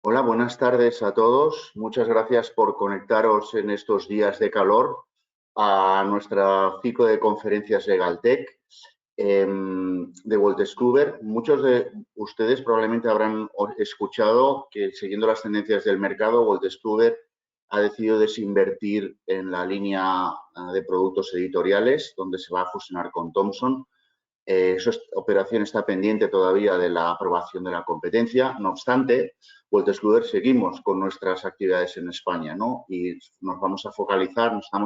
Hola, buenas tardes a todos. Muchas gracias por conectaros en estos días de calor a nuestro ciclo de conferencias LegalTech de Wolters Muchos de ustedes probablemente habrán escuchado que, siguiendo las tendencias del mercado, Wolters ha decidido desinvertir en la línea de productos editoriales, donde se va a fusionar con Thomson. Esa operación está pendiente todavía de la aprobación de la competencia. No obstante, Wolters Kluwer seguimos con nuestras actividades en España, ¿no? Y nos estamos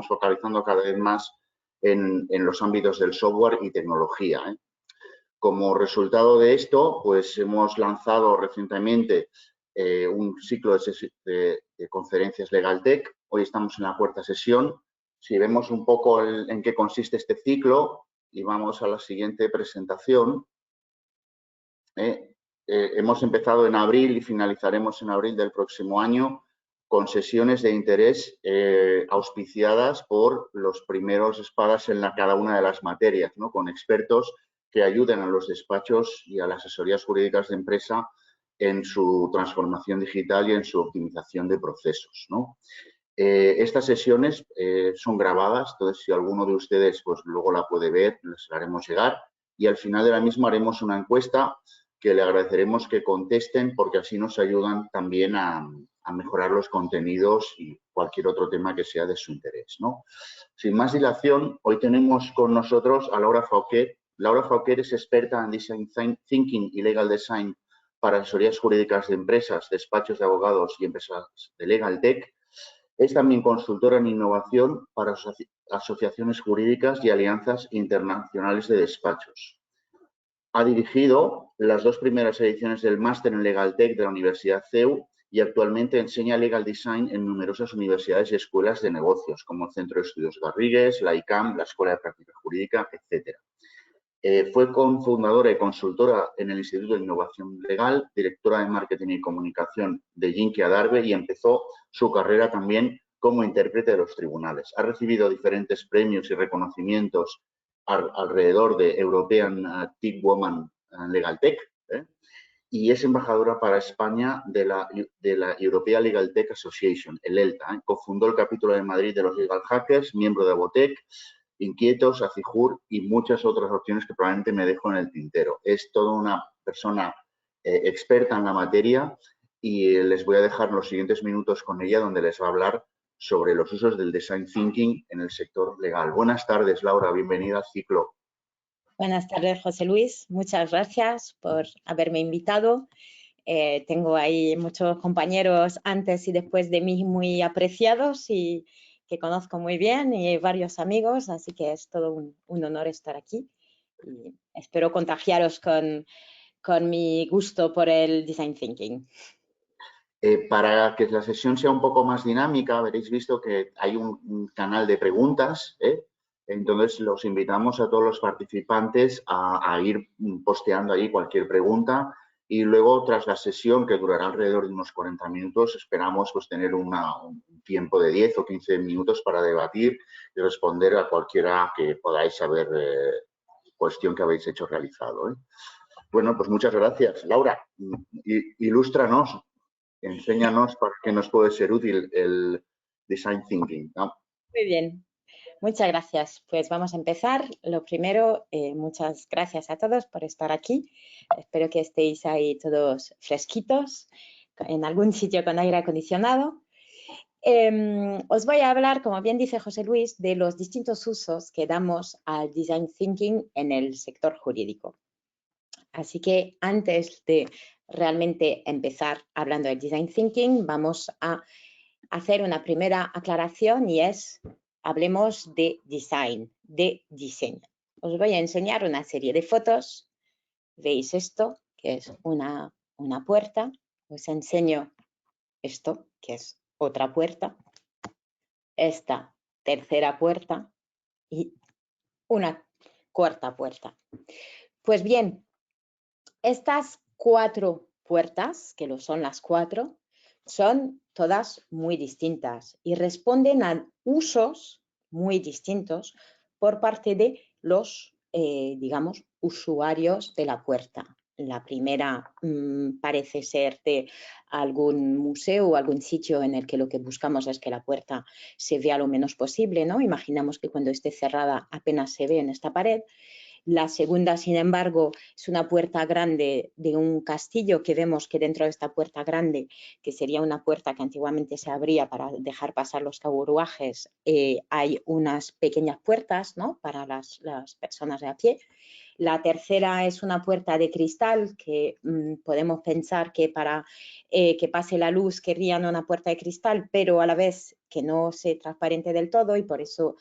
focalizando cada vez más en los ámbitos del software y tecnología. Como resultado de esto, pues hemos lanzado recientemente un ciclo de conferencias LegalTech. Hoy estamos en la cuarta sesión. Si vemos un poco en qué consiste este ciclo, y vamos a la siguiente presentación. Hemos empezado en abril y finalizaremos en abril del próximo año con sesiones de interés auspiciadas por los primeros espadas en cada una de las materias, ¿no? Con expertos que ayuden a los despachos y a las asesorías jurídicas de empresa en su transformación digital y en su optimización de procesos, ¿no? Estas sesiones son grabadas, entonces si alguno de ustedes pues luego la puede ver, les la haremos llegar y al final de la misma haremos una encuesta que le agradeceremos que contesten porque así nos ayudan también a mejorar los contenidos y cualquier otro tema que sea de su interés, ¿no? Sin más dilación, hoy tenemos con nosotros a Laura Fauquet. Laura Fauquet es experta en Design Thinking y Legal Design para asesorías jurídicas de empresas, despachos de abogados y empresas de LegalTech. Es también consultora en innovación para asociaciones jurídicas y alianzas internacionales de despachos. Ha dirigido las 2 primeras ediciones del máster en LegalTech de la Universidad CEU y actualmente enseña Legal Design en numerosas universidades y escuelas de negocios, como el Centro de Estudios Garrigues, la ICAM, la Escuela de Práctica Jurídica, etc. Fue cofundadora y consultora en el Instituto de Innovación Legal, directora de Marketing y Comunicación de Jinky Adarve y empezó su carrera también como intérprete de los tribunales. Ha recibido diferentes premios y reconocimientos alrededor de European Tech Woman LegalTech y es embajadora para España de la European Legal Tech Association, el ELTA. Cofundó el capítulo de Madrid de los Legal Hackers, miembro de Abotec, Inquietos, Acijur y muchas otras opciones que probablemente me dejo en el tintero. Es toda una persona experta en la materia y les voy a dejar los siguientes minutos con ella donde les va a hablar sobre los usos del Design Thinking en el sector legal. Buenas tardes, Laura. Bienvenida al ciclo. Buenas tardes, José Luis. Muchas gracias por haberme invitado. Tengo ahí muchos compañeros antes y después de mí muy apreciados y que conozco muy bien y varios amigos, así que es todo un honor estar aquí. Y espero contagiaros con mi gusto por el Design Thinking. Para que la sesión sea un poco más dinámica, habréis visto que hay un canal de preguntas, entonces los invitamos a todos los participantes a ir posteando ahí cualquier pregunta y luego tras la sesión, que durará alrededor de unos 40 minutos, esperamos pues tener un tiempo de 10 o 15 minutos para debatir y responder a cualquiera que podáis saber cuestión que habéis hecho realizado. Bueno, pues muchas gracias. Laura, ilústranos. Enséñanos para qué nos puede ser útil el Design Thinking, ¿no? Muy bien, muchas gracias. Pues vamos a empezar. Lo primero, muchas gracias a todos por estar aquí. Espero que estéis ahí todos fresquitos, en algún sitio con aire acondicionado. Os voy a hablar, como bien dice José Luis, de los distintos usos que damos al Design Thinking en el sector jurídico. Así que antes de realmente empezar hablando del Design Thinking, vamos a hacer una primera aclaración y es, hablemos de design, de diseño. Os voy a enseñar una serie de fotos. ¿Veis esto? Que es una puerta. Os enseño esto, que es otra puerta. Esta tercera puerta y una cuarta puerta. Pues bien, estas 4 puertas, que lo son las 4, son todas muy distintas y responden a usos muy distintos por parte de los, digamos, usuarios de la puerta. La primera parece ser de algún museo o algún sitio en el que lo que buscamos es que la puerta se vea lo menos posible, ¿no? Imaginamos que cuando esté cerrada apenas se ve en esta pared. La segunda, sin embargo, es una puerta grande de un castillo, que vemos que dentro de esta puerta grande, que sería una puerta que antiguamente se abría para dejar pasar los carruajes, hay unas pequeñas puertas, ¿no?, para las personas de a pie. La tercera es una puerta de cristal que podemos pensar que para que pase la luz querrían una puerta de cristal, pero a la vez que no sea transparente del todo, y por eso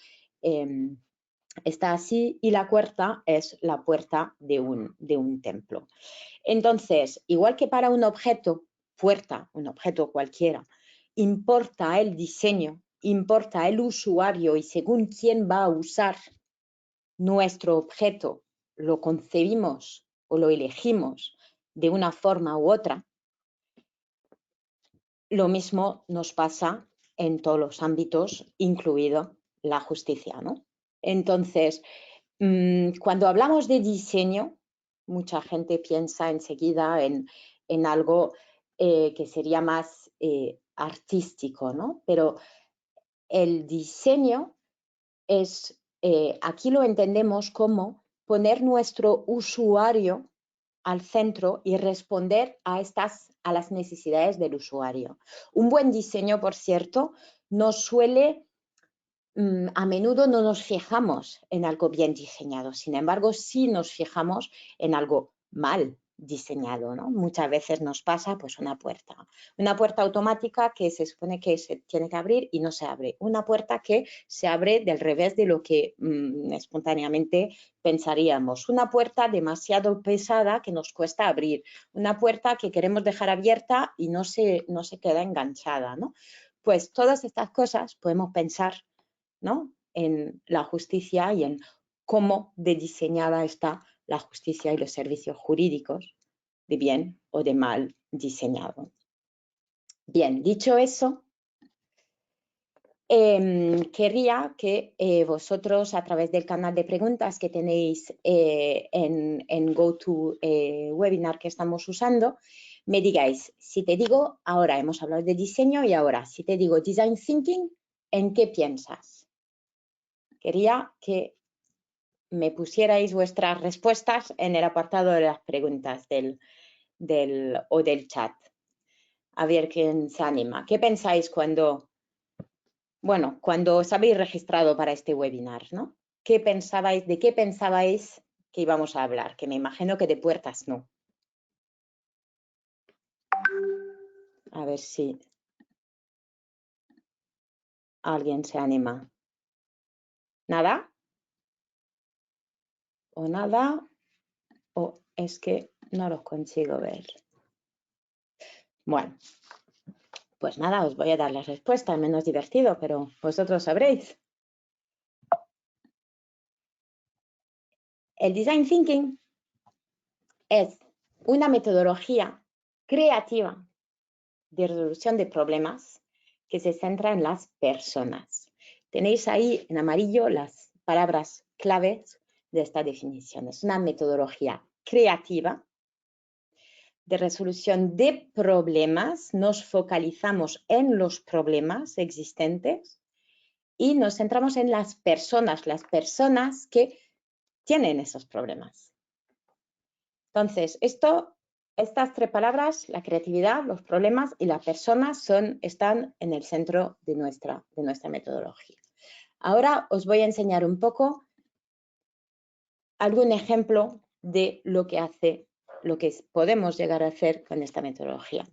está así. Y la cuarta es la puerta de un templo. Entonces, igual que para un objeto, puerta, un objeto cualquiera, importa el diseño, importa el usuario, y según quién va a usar nuestro objeto, lo concebimos o lo elegimos de una forma u otra. Lo mismo nos pasa en todos los ámbitos, incluido la justicia, ¿no? Entonces, cuando hablamos de diseño, mucha gente piensa enseguida en algo que sería más artístico, ¿no? Pero el diseño es, aquí lo entendemos como poner nuestro usuario al centro y responder a las necesidades del usuario. Un buen diseño, por cierto, a menudo no nos fijamos en algo bien diseñado, sin embargo, sí nos fijamos en algo mal diseñado, ¿no? Muchas veces nos pasa, pues, una puerta automática que se supone que se tiene que abrir y no se abre, una puerta que se abre del revés de lo que espontáneamente pensaríamos, una puerta demasiado pesada que nos cuesta abrir, una puerta que queremos dejar abierta y no se queda enganchada, ¿no? Pues todas estas cosas podemos pensar, ¿no?, en la justicia y en cómo de diseñada está la justicia y los servicios jurídicos, de bien o de mal diseñado. Bien, dicho eso, querría que vosotros, a través del canal de preguntas que tenéis en GoToWebinar que estamos usando, me digáis, si te digo, ahora hemos hablado de diseño, y ahora, si te digo Design Thinking, ¿en qué piensas? Quería que me pusierais vuestras respuestas en el apartado de las preguntas del chat. A ver quién se anima. ¿Qué pensáis cuando os habéis registrado para este webinar, ¿no? ¿De qué pensabais que íbamos a hablar? Que me imagino que de puertas no. A ver si alguien se anima. ¿Nada? ¿O nada? ¿O es que no los consigo ver? Bueno, pues nada, os voy a dar la respuesta, menos divertido, pero vosotros sabréis. El Design Thinking es una metodología creativa de resolución de problemas que se centra en las personas. Tenéis ahí en amarillo las palabras claves de esta definición. Es una metodología creativa de resolución de problemas. Nos focalizamos en los problemas existentes y nos centramos en las personas que tienen esos problemas. Entonces, estas tres palabras, la creatividad, los problemas y las personas, están en el centro de nuestra metodología. Ahora os voy a enseñar un poco algún ejemplo de lo que podemos llegar a hacer con esta metodología.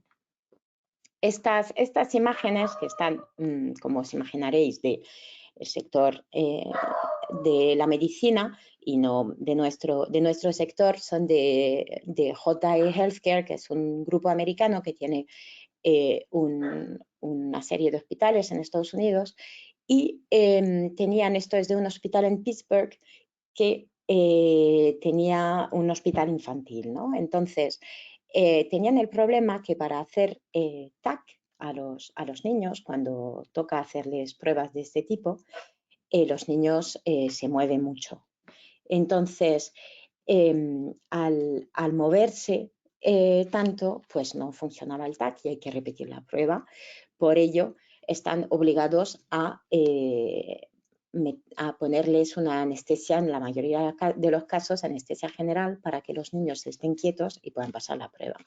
Estas imágenes que están, como os imaginaréis, del sector de la medicina y no de nuestro sector, son de JE Healthcare, que es un grupo americano que tiene una serie de hospitales en Estados Unidos, y esto es de un hospital en Pittsburgh que tenía un hospital infantil, ¿no? Entonces, tenían el problema que para hacer TAC a los niños, cuando toca hacerles pruebas de este tipo, los niños se mueven mucho. Entonces, al moverse tanto, pues no funcionaba el TAC y hay que repetir la prueba. Por ello, están obligados a ponerles una anestesia, en la mayoría de los casos, anestesia general, para que los niños estén quietos y puedan pasar la prueba.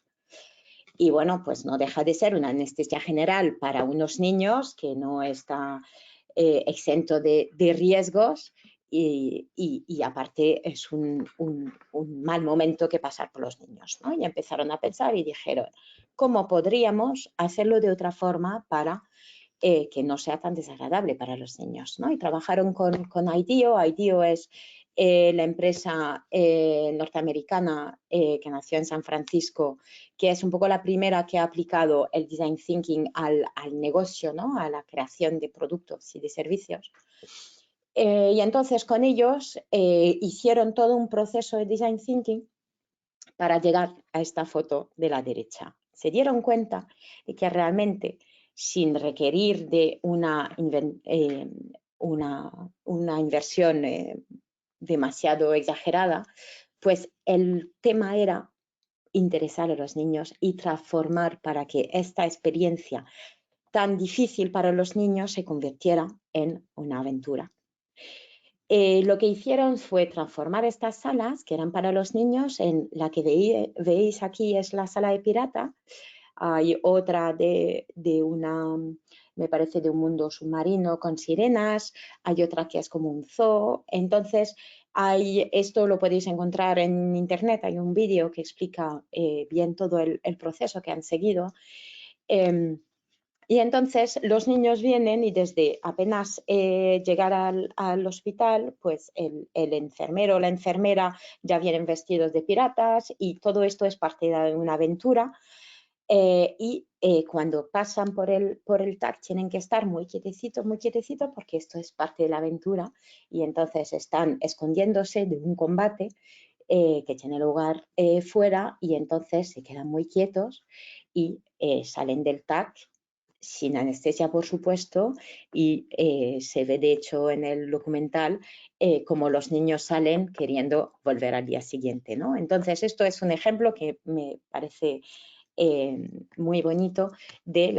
Y bueno, pues no deja de ser una anestesia general para unos niños que no está exento de riesgos y aparte es un mal momento que pasar por los niños, ¿no? Y empezaron a pensar y dijeron, ¿cómo podríamos hacerlo de otra forma para que no sea tan desagradable para los niños, ¿no? Y trabajaron con IDEO. IDEO es la empresa norteamericana que nació en San Francisco, que es un poco la primera que ha aplicado el Design Thinking al negocio, ¿no? A la creación de productos y de servicios. Y entonces con ellos hicieron todo un proceso de Design Thinking para llegar a esta foto de la derecha. Se dieron cuenta de que realmente, sin requerir de una inversión demasiado exagerada, pues el tema era interesar a los niños y transformar para que esta experiencia tan difícil para los niños se convirtiera en una aventura. Lo que hicieron fue transformar estas salas, que eran para los niños, en la que veis aquí es la sala de pirata. Hay otra de una, me parece, de un mundo submarino con sirenas. Hay otra que es como un zoo. Entonces, esto lo podéis encontrar en internet. Hay un vídeo que explica bien todo el proceso que han seguido. Y entonces los niños vienen y desde apenas llegar al hospital, pues el enfermero o la enfermera ya vienen vestidos de piratas y todo esto es parte de una aventura. Cuando pasan por el TAC tienen que estar muy quietecitos porque esto es parte de la aventura y entonces están escondiéndose de un combate que tiene lugar fuera y entonces se quedan muy quietos y salen del TAC sin anestesia, por supuesto, y se ve, de hecho, en el documental como los niños salen queriendo volver al día siguiente, ¿no? Entonces, esto es un ejemplo que me parece muy bonito de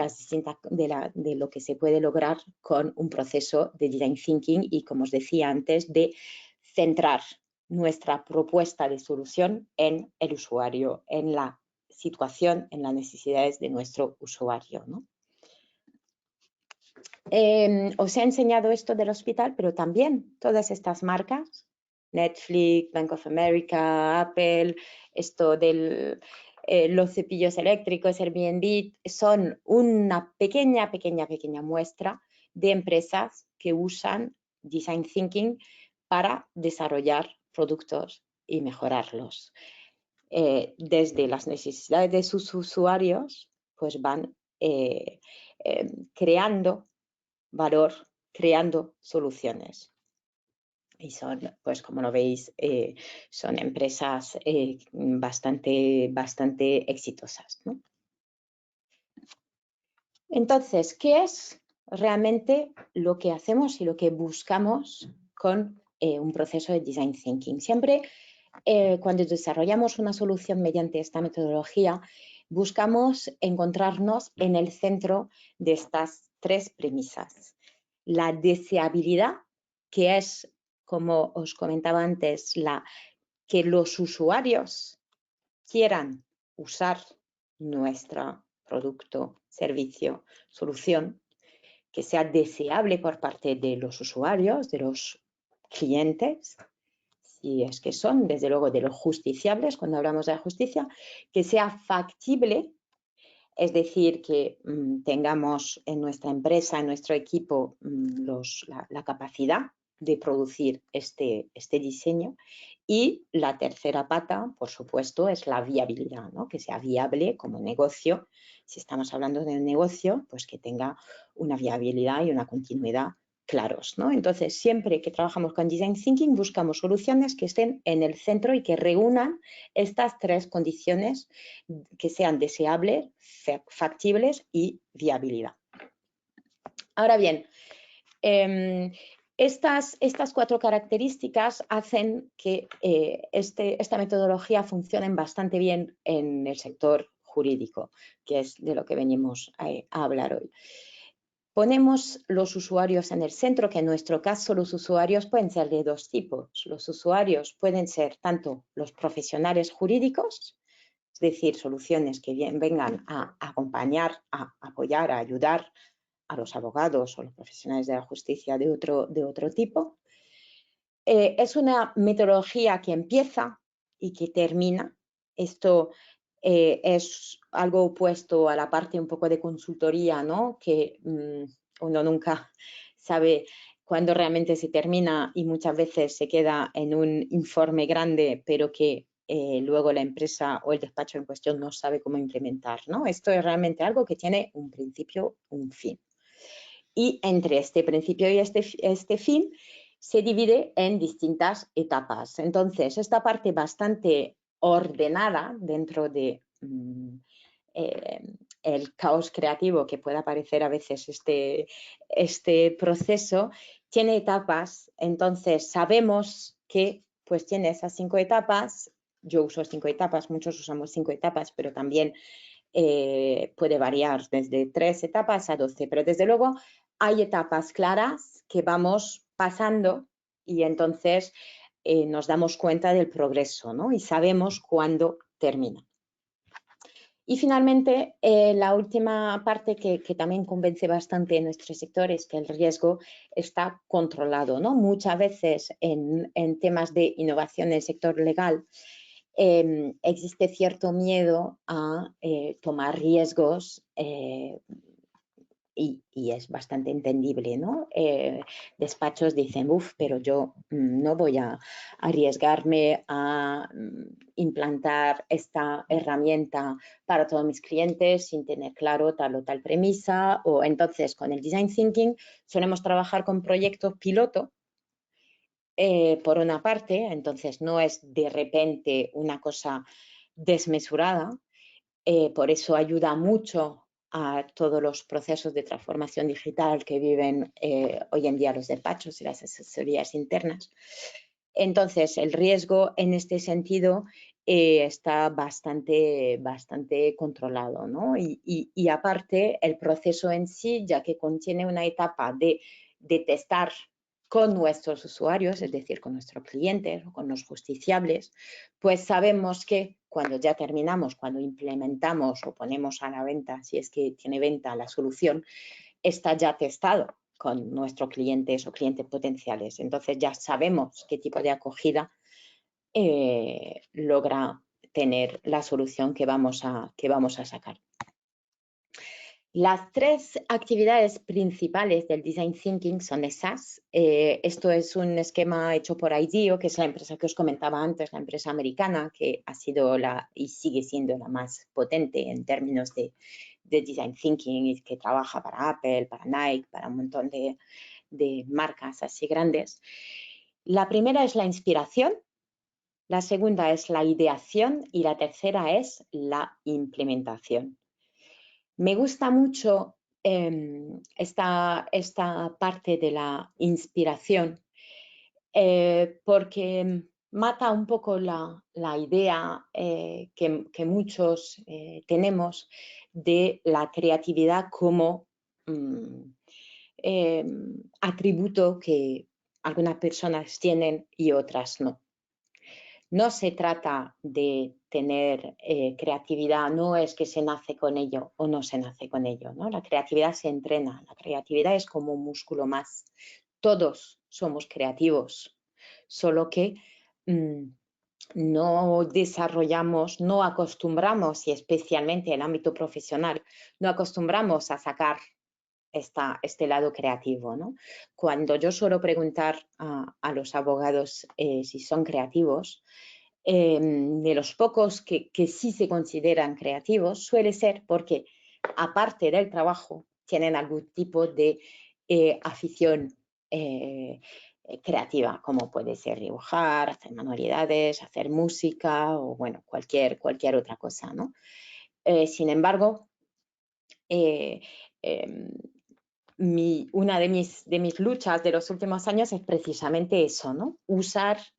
lo que se puede lograr con un proceso de Design Thinking y, como os decía antes, de centrar nuestra propuesta de solución en el usuario, en la situación, en las necesidades de nuestro usuario, ¿no? Os he enseñado esto del hospital, pero también todas estas marcas, Netflix, Bank of America, Apple, esto de los cepillos eléctricos, Airbnb, son una pequeña muestra de empresas que usan Design Thinking para desarrollar productos y mejorarlos. Desde las necesidades de sus usuarios, pues van creando valor, creando soluciones. Y son, pues como lo veis, son empresas bastante exitosas, ¿no? Entonces, ¿qué es realmente lo que hacemos y lo que buscamos con un proceso de Design Thinking? Siempre cuando desarrollamos una solución mediante esta metodología, buscamos encontrarnos en el centro de estas tres premisas. La deseabilidad, que es, como os comentaba antes, que los usuarios quieran usar nuestro producto, servicio, solución, que sea deseable por parte de los usuarios, de los clientes, si es que son, desde luego, de los justiciables, cuando hablamos de la justicia, que sea factible, es decir, que tengamos en nuestra empresa, en nuestro equipo, la capacidad de producir este diseño. Y la tercera pata, por supuesto, es la viabilidad, ¿no? Que sea viable como negocio. Si estamos hablando de un negocio, pues que tenga una viabilidad y una continuidad claros, ¿no? Entonces, siempre que trabajamos con Design Thinking, buscamos soluciones que estén en el centro y que reúnan estas tres condiciones, que sean deseables, factibles y viabilidad. Ahora bien, Estas 4 características hacen que esta metodología funcione bastante bien en el sector jurídico, que es de lo que venimos a hablar hoy. Ponemos los usuarios en el centro, que en nuestro caso los usuarios pueden ser de 2 tipos. Los usuarios pueden ser tanto los profesionales jurídicos, es decir, soluciones que vengan a acompañar, a apoyar, a ayudar a los abogados o los profesionales de la justicia de otro tipo. Es una metodología que empieza y que termina. Esto es algo opuesto a la parte un poco de consultoría, ¿no? Que uno nunca sabe cuándo realmente se termina y muchas veces se queda en un informe grande, pero que luego la empresa o el despacho en cuestión no sabe cómo implementar, ¿no? Esto es realmente algo que tiene un principio, un fin. Y entre este principio y este fin se divide en distintas etapas. Entonces, esta parte bastante ordenada dentro de el caos creativo que pueda parecer a veces este proceso, tiene etapas. Entonces, sabemos que pues tiene esas 5 etapas. Yo uso 5 etapas, muchos usamos 5 etapas, pero también puede variar desde 3 etapas a 12, pero desde luego hay etapas claras que vamos pasando y entonces nos damos cuenta del progreso, ¿no? Y sabemos cuándo termina. Y finalmente, la última parte que también convence bastante en nuestro sector es que el riesgo está controlado, ¿no? Muchas veces en temas de innovación en el sector legal existe cierto miedo a tomar riesgos y es bastante entendible, ¿no? Despachos dicen, pero yo no voy a arriesgarme a implantar esta herramienta para todos mis clientes sin tener claro tal o tal premisa. O entonces, con el Design Thinking solemos trabajar con proyectos piloto, por una parte, entonces no es de repente una cosa desmesurada, por eso ayuda mucho a todos los procesos de transformación digital que viven hoy en día los despachos y las asesorías internas. Entonces, el riesgo en este sentido está bastante controlado, ¿no? Y aparte, el proceso en sí, ya que contiene una etapa de testar con nuestros usuarios, es decir, con nuestros clientes o con los justiciables, pues sabemos que cuando ya terminamos, cuando implementamos o ponemos a la venta, si es que tiene venta la solución, está ya testado con nuestros clientes o clientes potenciales. Entonces ya sabemos qué tipo de acogida logra tener la solución que vamos a sacar. Las 3 actividades principales del Design Thinking son esas. Esto es un esquema hecho por IDEO, que es la empresa que os comentaba antes, la empresa americana, que ha sido y sigue siendo la más potente en términos de Design Thinking y que trabaja para Apple, para Nike, para un montón de marcas así grandes. La primera es la inspiración, la segunda es la ideación y la tercera es la implementación. Me gusta mucho esta parte de la inspiración porque mata un poco la idea que muchos tenemos de la creatividad como atributo que algunas personas tienen y otras no. No se trata de tener creatividad, no es que se nace con ello o no se nace con ello, ¿no? La creatividad se entrena, la creatividad es como un músculo más. Todos somos creativos, solo que no desarrollamos, no acostumbramos, y especialmente en el ámbito profesional, no acostumbramos a sacar este lado creativo, ¿no? Cuando yo suelo preguntar a los abogados si son creativos, de los pocos que sí se consideran creativos, suele ser porque, aparte del trabajo, tienen algún tipo de afición creativa, como puede ser dibujar, hacer manualidades, hacer música o, bueno, cualquier otra cosa, ¿no? Sin embargo, una de mis luchas de los últimos años es precisamente eso, ¿no?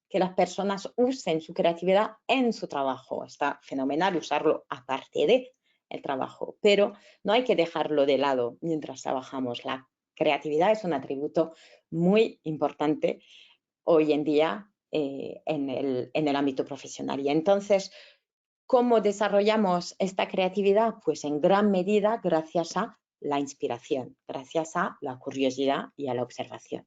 Que las personas usen su creatividad en su trabajo. Está fenomenal usarlo aparte de el trabajo, pero no hay que dejarlo de lado mientras trabajamos. La creatividad es un atributo muy importante hoy en día en el ámbito profesional. Y entonces, ¿cómo desarrollamos esta creatividad? Pues en gran medida gracias a la inspiración, gracias a la curiosidad y a la observación.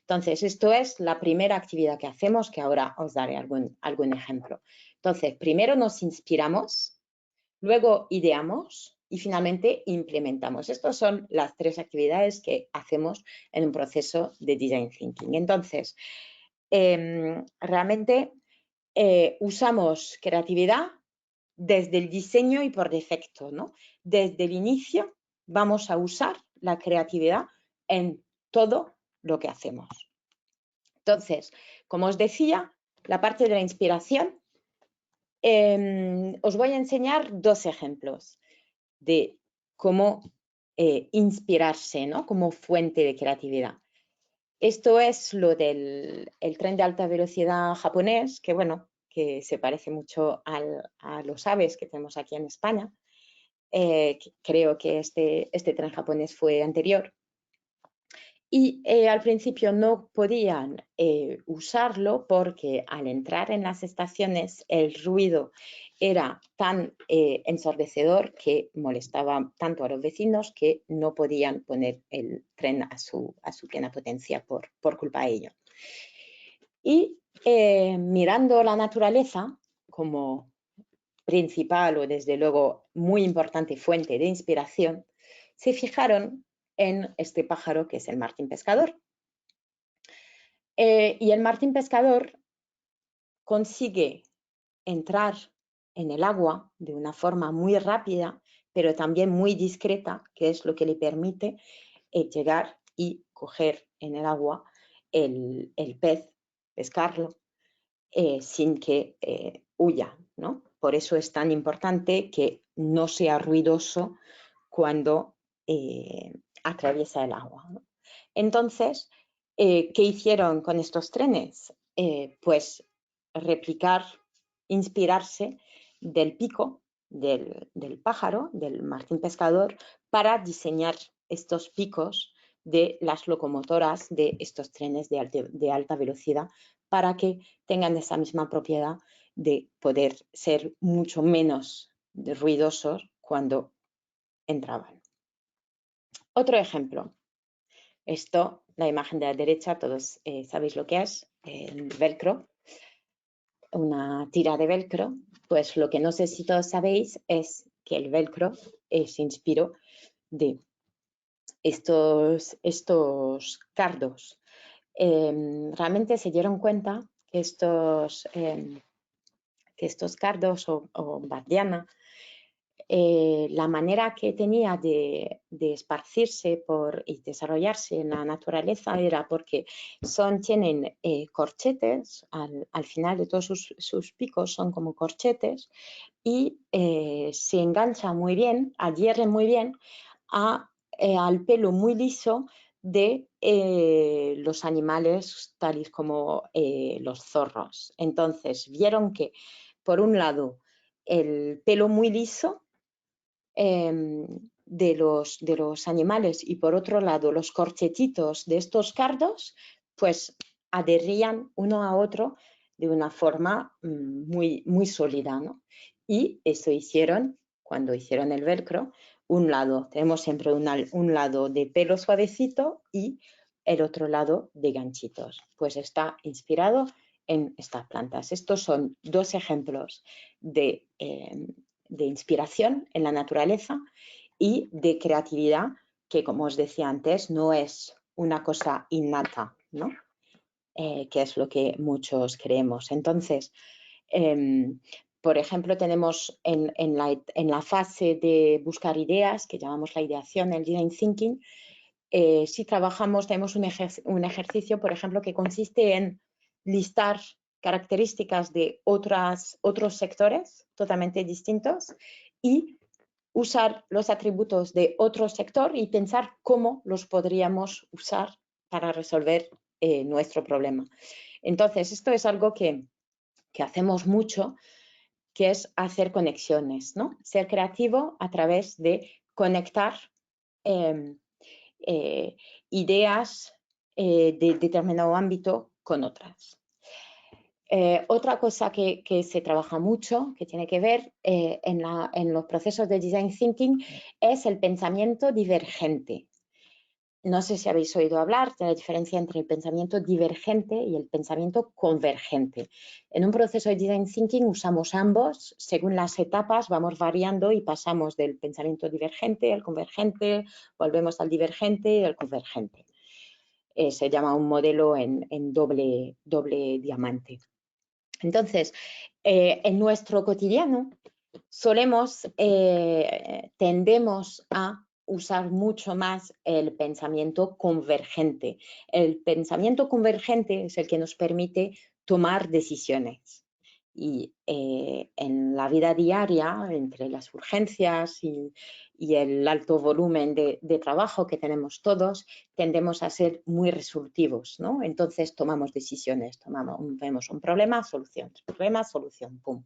Entonces, esto es la primera actividad que hacemos, que ahora os daré algún ejemplo. Entonces, primero nos inspiramos, luego ideamos y finalmente implementamos. Estas son las 3 actividades que hacemos en un proceso de Design Thinking. Entonces, realmente usamos creatividad desde el diseño y por defecto, ¿no? Desde el inicio vamos a usar la creatividad en todo lo que hacemos. Entonces, como os decía, la parte de la inspiración, os voy a enseñar 2 ejemplos de cómo inspirarse, ¿no? Como fuente de creatividad. Esto es lo del tren de alta velocidad japonés, que bueno, que se parece mucho a los AVEs que tenemos aquí en España. Creo que este tren japonés fue anterior. Y al principio no podían usarlo porque al entrar en las estaciones el ruido era tan ensordecedor que molestaba tanto a los vecinos que no podían poner el tren a su plena potencia por culpa de ello. Y mirando la naturaleza como principal o desde luego muy importante fuente de inspiración, se fijaron en este pájaro que es el martín pescador. Y el martín pescador consigue entrar en el agua de una forma muy rápida, pero también muy discreta, que es lo que le permite llegar y coger en el agua el pez, pescarlo, sin que huya, ¿no? Por eso es tan importante que no sea ruidoso cuando atraviesa el agua, ¿no? Entonces, ¿qué hicieron con estos trenes? Pues replicar, inspirarse del pico del pájaro, del martín pescador, para diseñar estos picos de las locomotoras de estos trenes de alta velocidad para que tengan esa misma propiedad de poder ser mucho menos ruidosos cuando entraban. Otro ejemplo. Esto, la imagen de la derecha, todos sabéis lo que es, el velcro, una tira de velcro. Pues lo que no sé si todos sabéis es que el velcro se inspiró de estos cardos. Realmente se dieron cuenta que estos cardos o bardiana, la manera que tenía de esparcirse y desarrollarse en la naturaleza era porque tienen corchetes, al final de todos sus picos son como corchetes y se engancha muy bien, adhieren muy bien al pelo muy liso de los animales tales como los zorros. Entonces vieron que por un lado el pelo muy liso de los animales y por otro lado los corchetitos de estos cardos pues adherían uno a otro de una forma muy, muy sólida, ¿no? Y eso hicieron cuando hicieron el velcro. Tenemos siempre un lado de pelo suavecito y el otro lado de ganchitos. Pues está inspirado en estas plantas. Estos son 2 ejemplos de inspiración en la naturaleza y de creatividad que, como os decía antes, no es una cosa innata, ¿no? Que es lo que muchos creemos. Entonces, por ejemplo, tenemos en la fase de buscar ideas, que llamamos la ideación, el design thinking, si trabajamos, tenemos un ejercicio, por ejemplo, que consiste en listar características de otros sectores totalmente distintos y usar los atributos de otro sector y pensar cómo los podríamos usar para resolver nuestro problema. Entonces, esto es algo que hacemos mucho, que es hacer conexiones, ¿no? Ser creativo a través de conectar ideas de determinado ámbito con otras. Otra cosa que se trabaja mucho, que tiene que ver en los procesos de Design Thinking, es el pensamiento divergente. No sé si habéis oído hablar de la diferencia entre el pensamiento divergente y el pensamiento convergente. En un proceso de Design Thinking usamos ambos, según las etapas vamos variando y pasamos del pensamiento divergente al convergente, volvemos al divergente y al convergente. Se llama un modelo en doble diamante. Entonces, en nuestro cotidiano tendemos a usar mucho más el pensamiento convergente. El pensamiento convergente es el que nos permite tomar decisiones. Y en la vida diaria, entre las urgencias y el alto volumen de trabajo que tenemos todos, tendemos a ser muy resolutivos, ¿no? Entonces tomamos decisiones, vemos un problema, solución, pum.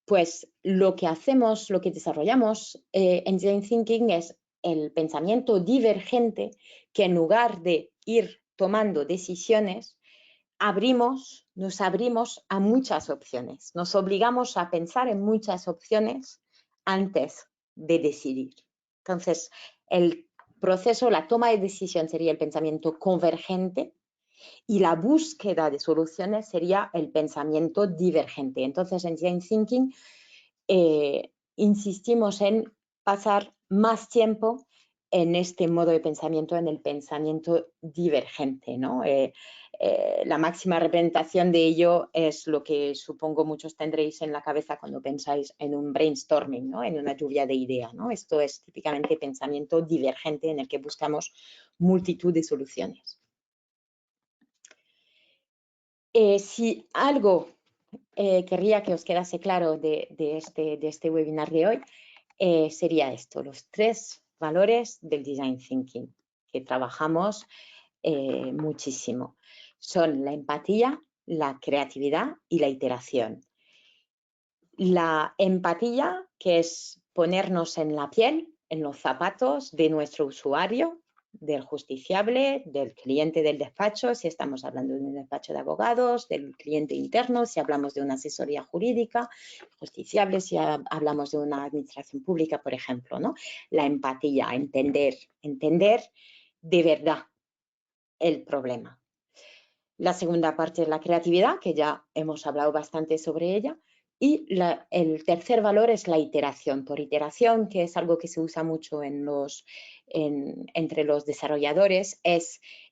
Pues lo que hacemos, lo que desarrollamos en Design Thinking es el pensamiento divergente, que en lugar de ir tomando decisiones, nos abrimos a muchas opciones, nos obligamos a pensar en muchas opciones antes de decidir. Entonces, el proceso, la toma de decisión sería el pensamiento convergente y la búsqueda de soluciones sería el pensamiento divergente. Entonces, en Design Thinking insistimos en pasar más tiempo en este modo de pensamiento, en el pensamiento divergente, ¿no? La máxima representación de ello es lo que supongo muchos tendréis en la cabeza cuando pensáis en un brainstorming, ¿no? En una lluvia de ideas, ¿no? Esto es típicamente pensamiento divergente en el que buscamos multitud de soluciones. Si algo querría que os quedase claro de este webinar de hoy, sería esto, los 3 valores del Design Thinking que trabajamos muchísimo. Son la empatía, la creatividad y la iteración. La empatía, que es ponernos en la piel, en los zapatos de nuestro usuario, del justiciable, del cliente del despacho, si estamos hablando de un despacho de abogados, del cliente interno, si hablamos de una asesoría jurídica, justiciable, si hablamos de una administración pública, por ejemplo, ¿no? La empatía, entender de verdad el problema. La segunda parte es la creatividad, que ya hemos hablado bastante sobre ella. Y el tercer valor es la iteración. Por iteración, que es algo que se usa mucho entre los desarrolladores,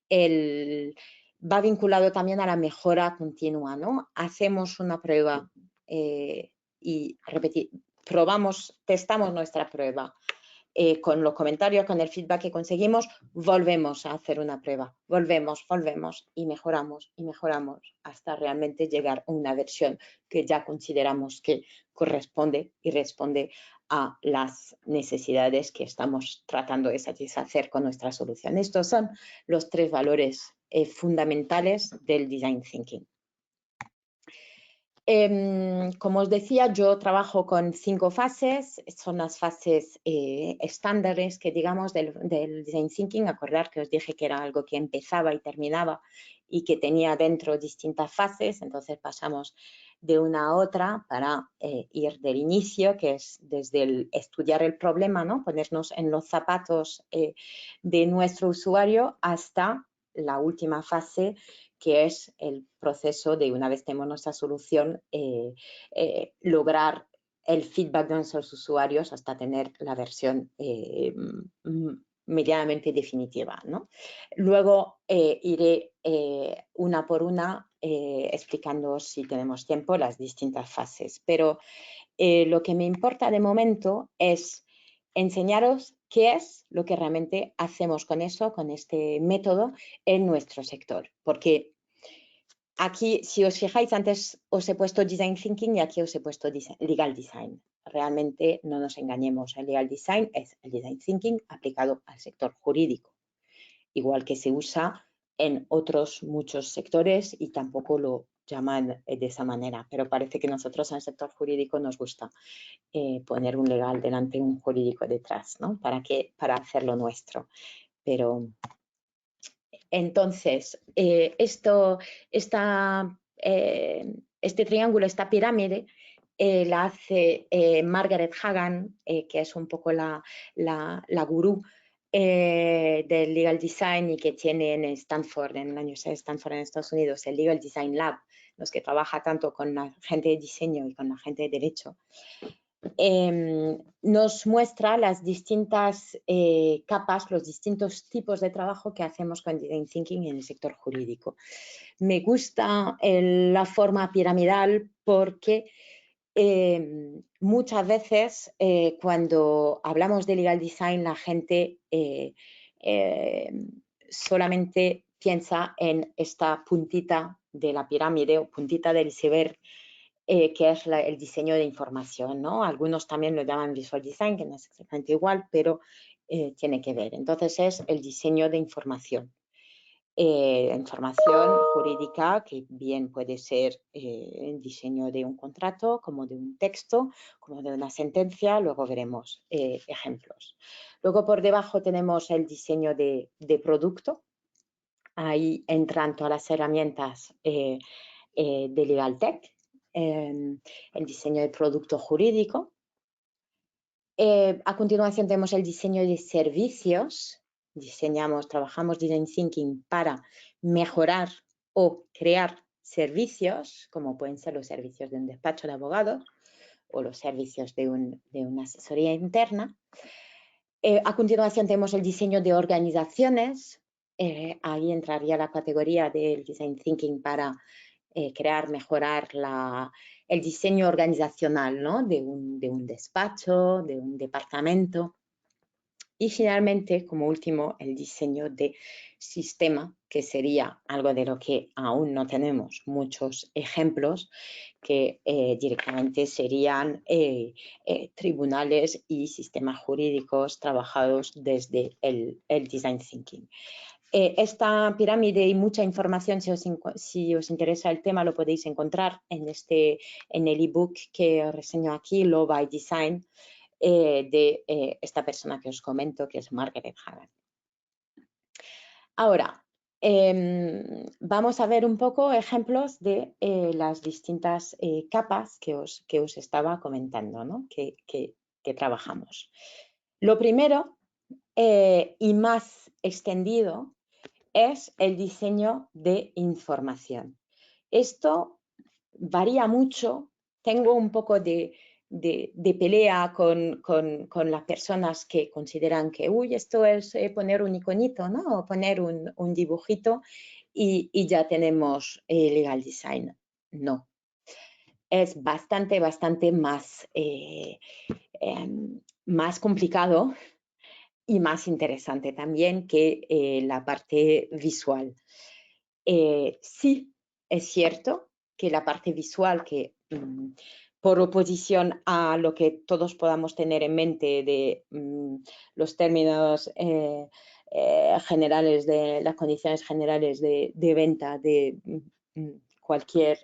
va vinculado también a la mejora continua, ¿no? Hacemos una prueba y probamos, testamos nuestra prueba. Con los comentarios, con el feedback que conseguimos, volvemos a hacer una prueba, volvemos y mejoramos hasta realmente llegar a una versión que ya consideramos que corresponde y responde a las necesidades que estamos tratando de satisfacer con nuestra solución. Estos son los 3 valores fundamentales del Design Thinking. Como os decía, yo trabajo con 5 fases, son las fases estándares que digamos del Design Thinking. Acordar que os dije que era algo que empezaba y terminaba y que tenía dentro distintas fases, entonces pasamos de una a otra para ir del inicio, que es desde el estudiar el problema, ¿no? Ponernos en los zapatos de nuestro usuario, hasta la última fase, que es el proceso de, una vez tenemos nuestra solución, lograr el feedback de nuestros usuarios hasta tener la versión medianamente definitiva, ¿no? Luego iré una por una explicando, si tenemos tiempo, las distintas fases. Pero lo que me importa de momento es enseñaros qué es lo que realmente hacemos con eso, con este método en nuestro sector. Porque aquí, si os fijáis, antes os he puesto Design Thinking y aquí os he puesto Legal Design. Realmente no nos engañemos, el Legal Design es el Design Thinking aplicado al sector jurídico, igual que se usa en otros muchos sectores y tampoco lo llaman de esa manera, pero parece que nosotros en el sector jurídico nos gusta poner un legal delante y un jurídico detrás, ¿no? Para hacerlo nuestro. Pero entonces, este triángulo, esta pirámide, la hace Margaret Hagan, que es un poco la gurú del Legal Design y que tiene en Stanford, en la Universidad de Stanford en Estados Unidos, el Legal Design Lab, los que trabaja tanto con la gente de diseño y con la gente de derecho. Nos muestra las distintas capas, los distintos tipos de trabajo que hacemos con Design Thinking en el sector jurídico. Me gusta la forma piramidal porque muchas veces cuando hablamos de Legal Design la gente solamente piensa en esta puntita de la pirámide o puntita del iceberg que es el diseño de información, ¿no? Algunos también lo llaman visual design, que no es exactamente igual, pero tiene que ver. Entonces es el diseño de información. Información jurídica que bien puede ser el diseño de un contrato, como de un texto, como de una sentencia, luego veremos ejemplos. Luego por debajo tenemos el diseño de producto. Ahí entran todas las herramientas de Legal Tech, el diseño de producto jurídico. A continuación tenemos el diseño de servicios. Trabajamos Design Thinking para mejorar o crear servicios, como pueden ser los servicios de un despacho de abogados o los servicios de una asesoría interna. A continuación tenemos el diseño de organizaciones. Ahí entraría la categoría del Design Thinking para crear, mejorar el diseño organizacional, ¿no? de un despacho, de un departamento. Y finalmente, como último, el diseño de sistema, que sería algo de lo que aún no tenemos muchos ejemplos, que directamente serían tribunales y sistemas jurídicos trabajados desde el Design Thinking. Esta pirámide y mucha información, si os interesa el tema, lo podéis encontrar en el ebook que os reseño aquí, Law by Design, de esta persona que os comento, que es Margaret Hagan. Ahora, vamos a ver un poco ejemplos de las distintas capas que os estaba comentando, ¿no? que trabajamos. Lo primero y más extendido es el diseño de información. Esto varía mucho. Tengo un poco de pelea con las personas que consideran que, esto es poner un iconito, ¿no? O poner un dibujito y ya tenemos Legal Design. No. Es bastante más complicado y más interesante también que la parte visual. Sí, es cierto que la parte visual, que por oposición a lo que todos podamos tener en mente de los términos generales, de las condiciones generales de venta de cualquier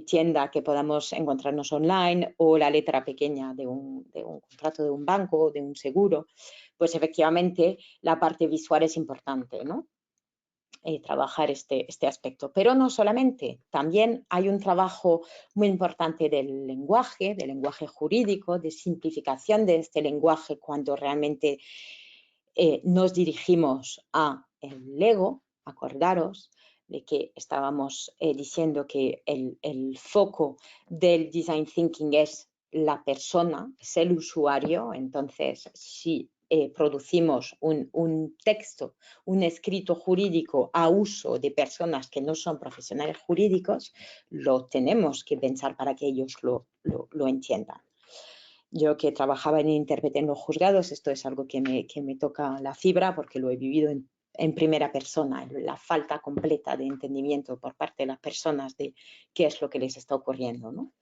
tienda que podamos encontrarnos online o la letra pequeña de un contrato de un banco o de un seguro, pues efectivamente la parte visual es importante, ¿no? Trabajar este aspecto. Pero no solamente, también hay un trabajo muy importante del lenguaje jurídico, de simplificación de este lenguaje cuando realmente nos dirigimos a el Lego. Acordaros de que estábamos diciendo que el foco del Design Thinking es la persona, es el usuario. Entonces, si producimos un texto, un escrito jurídico a uso de personas que no son profesionales jurídicos, lo tenemos que pensar para que ellos lo entiendan. Yo que trabajaba en intérprete en los juzgados, esto es algo que me toca la fibra porque lo he vivido en primera persona, la falta completa de entendimiento por parte de las personas de qué es lo que les está ocurriendo, ¿no?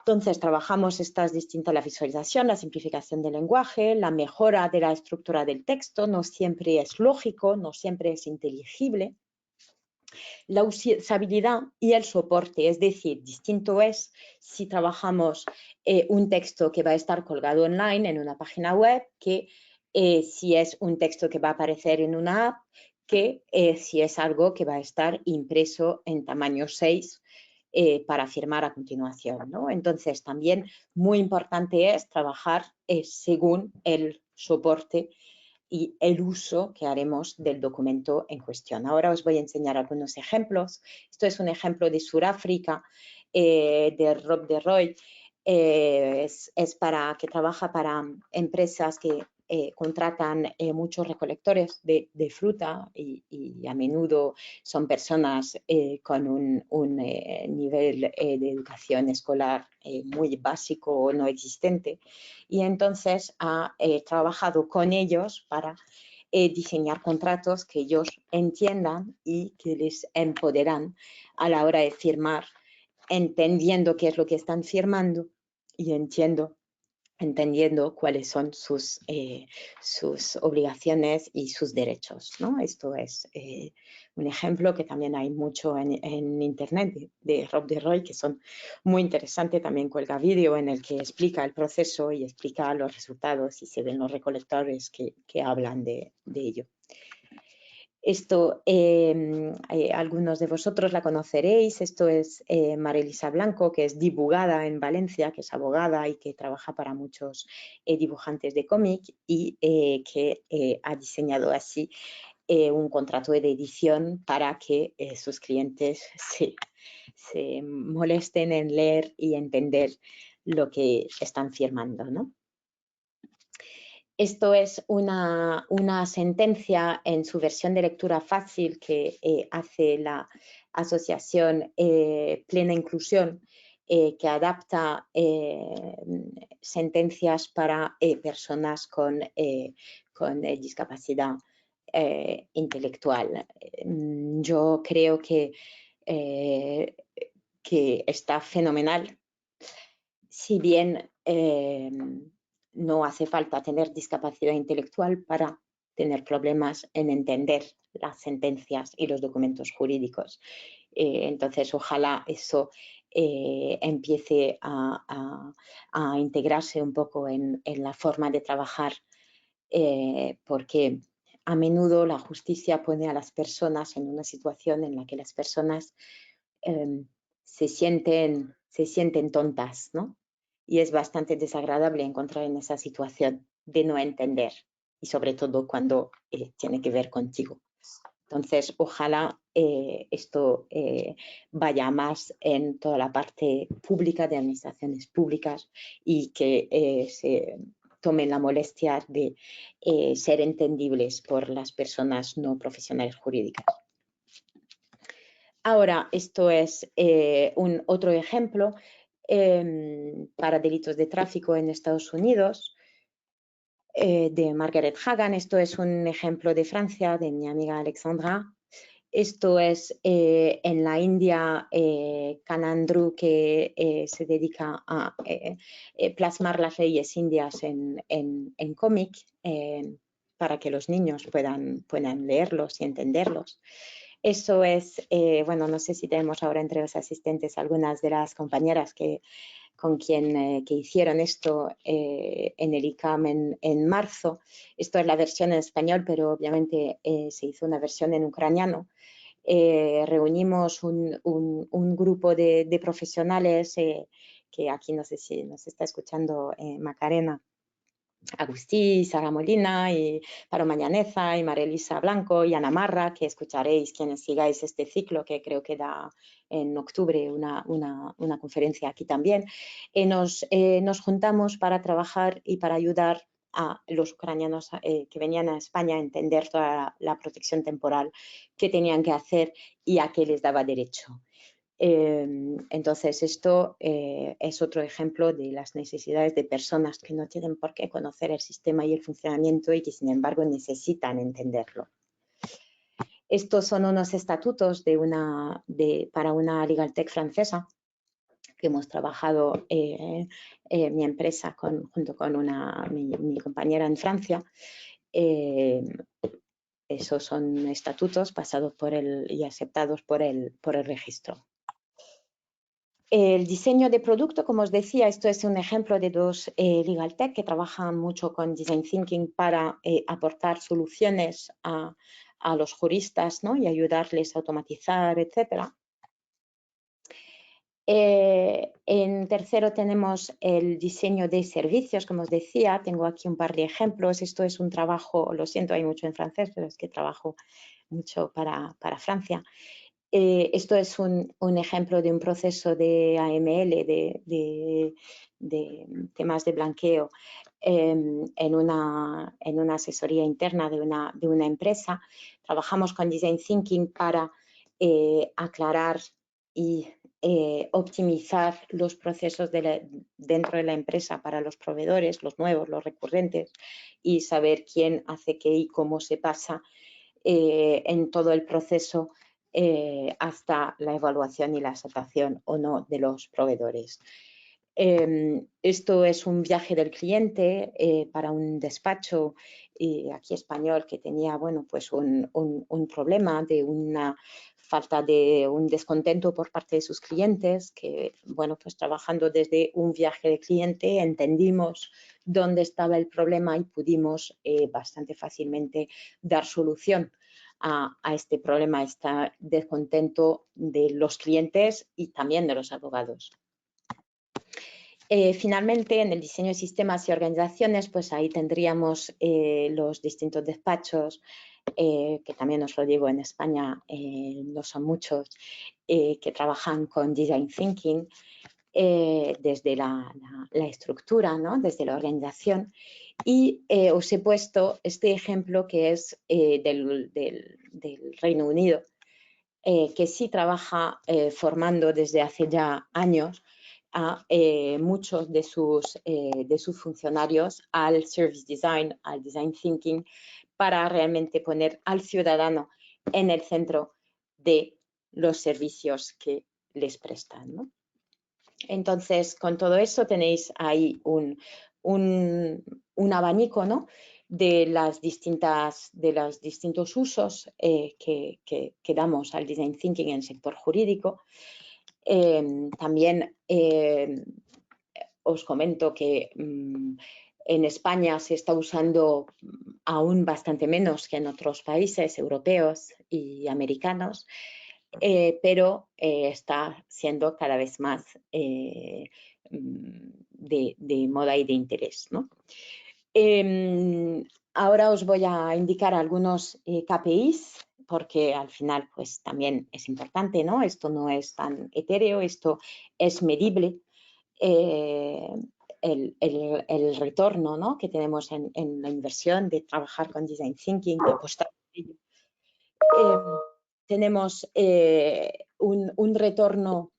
Entonces, trabajamos estas distintas, la visualización, la simplificación del lenguaje, la mejora de la estructura del texto, no siempre es lógico, no siempre es inteligible, la usabilidad y el soporte, es decir, distinto es si trabajamos un texto que va a estar colgado online en una página web que si es un texto que va a aparecer en una app, que si es algo que va a estar impreso en tamaño 6 para firmar a continuación, ¿no? Entonces, también muy importante es trabajar según el soporte y el uso que haremos del documento en cuestión. Ahora os voy a enseñar algunos ejemplos. Esto es un ejemplo de Sudáfrica, de Rob de Roy. Es que trabaja para empresas que contratan muchos recolectores de fruta y a menudo son personas con un nivel de educación escolar muy básico o no existente, y entonces ha trabajado con ellos para diseñar contratos que ellos entiendan y que les empoderan a la hora de firmar, entendiendo qué es lo que están firmando y entendiendo cuáles son sus obligaciones y sus derechos, ¿no? Esto es un ejemplo que también hay mucho en internet de Rob de Roy, que son muy interesantes. También cuelga vídeo en el que explica el proceso y explica los resultados y se ven los recolectores que hablan de ello. Esto, algunos de vosotros la conoceréis. Esto es Marelisa Blanco, que es dibujada en Valencia, que es abogada y que trabaja para muchos dibujantes de cómic y que ha diseñado así un contrato de edición para que sus clientes se molesten en leer y entender lo que están firmando, ¿no? Esto es una sentencia en su versión de lectura fácil que hace la asociación Plena Inclusión, que adapta sentencias para personas con discapacidad intelectual. Yo creo que está fenomenal. Si bien no hace falta tener discapacidad intelectual para tener problemas en entender las sentencias y los documentos jurídicos. Entonces, ojalá eso empiece a integrarse un poco en la forma de trabajar, porque a menudo la justicia pone a las personas en una situación en la que las personas se sienten tontas, ¿no? Y es bastante desagradable encontrar en esa situación de no entender, y sobre todo cuando tiene que ver contigo. Entonces, ojalá esto vaya más en toda la parte pública de administraciones públicas y que se tomen la molestia de ser entendibles por las personas no profesionales jurídicas. Ahora, esto es otro ejemplo para delitos de tráfico en Estados Unidos, de Margaret Hagan. Esto es un ejemplo de Francia, de mi amiga Alexandra. Esto es en la India, Canandru, que se dedica a plasmar las leyes indias en cómic para que los niños puedan leerlos y entenderlos. Eso es, bueno, no sé si tenemos ahora entre los asistentes algunas de las compañeras que hicieron esto en el ICAM en marzo. Esto es la versión en español, pero obviamente se hizo una versión en ucraniano. Reunimos un grupo de profesionales que aquí no sé si nos está escuchando Macarena, Agustí, Sara Molina, y Paro Mañaneza, y Marelisa Blanco, y Ana Marra, que escucharéis quienes sigáis este ciclo, que creo que da en octubre una conferencia aquí también. Nos juntamos para trabajar y para ayudar a los ucranianos que venían a España a entender toda la protección temporal que tenían que hacer y a qué les daba derecho. Entonces, esto es otro ejemplo de las necesidades de personas que no tienen por qué conocer el sistema y el funcionamiento y que, sin embargo, necesitan entenderlo. Estos son unos estatutos para una Legal Tech francesa que hemos trabajado mi empresa junto con mi compañera en Francia. Esos son estatutos pasados y aceptados por el registro. El diseño de producto, como os decía, esto es un ejemplo de dos Legal Tech que trabajan mucho con Design Thinking para aportar soluciones a los juristas, ¿no? Y ayudarles a automatizar, etc. En tercero tenemos el diseño de servicios, como os decía, tengo aquí un par de ejemplos. Esto es un trabajo, lo siento, hay mucho en francés, pero es que trabajo mucho para Francia. Esto es un ejemplo de un proceso de AML, de temas de blanqueo, en una asesoría interna de una empresa. Trabajamos con Design Thinking para aclarar y optimizar los procesos dentro de la empresa para los proveedores, los nuevos, los recurrentes, y saber quién hace qué y cómo se pasa en todo el proceso hasta la evaluación y la aceptación o no de los proveedores. Esto es un viaje del cliente para un despacho aquí español que tenía, bueno, pues un problema de una falta de un descontento por parte de sus clientes, que, bueno, pues trabajando desde un viaje de cliente entendimos dónde estaba el problema y pudimos bastante fácilmente dar solución a este problema, a este descontento de los clientes y también de los abogados. Finalmente, en el diseño de sistemas y organizaciones, pues ahí tendríamos los distintos despachos, que también os lo digo, en España no son muchos, que trabajan con Design Thinking desde la estructura, ¿no? Desde la organización. Y os he puesto este ejemplo que es del Reino Unido, que sí trabaja formando desde hace ya años a muchos de sus funcionarios al Service Design, al Design Thinking, para realmente poner al ciudadano en el centro de los servicios que les prestan, ¿no? Entonces, con todo eso tenéis ahí un abanico, ¿no? de los distintos usos que damos al Design Thinking en el sector jurídico. También os comento que en España se está usando aún bastante menos que en otros países europeos y americanos, pero está siendo cada vez más de moda y de interés, ¿no? Ahora os voy a indicar algunos KPIs, porque al final pues también es importante, ¿no? Esto no es tan etéreo, esto es medible. El retorno, ¿no? que tenemos en la inversión de trabajar con Design Thinking, de apostar por ello. Tenemos un retorno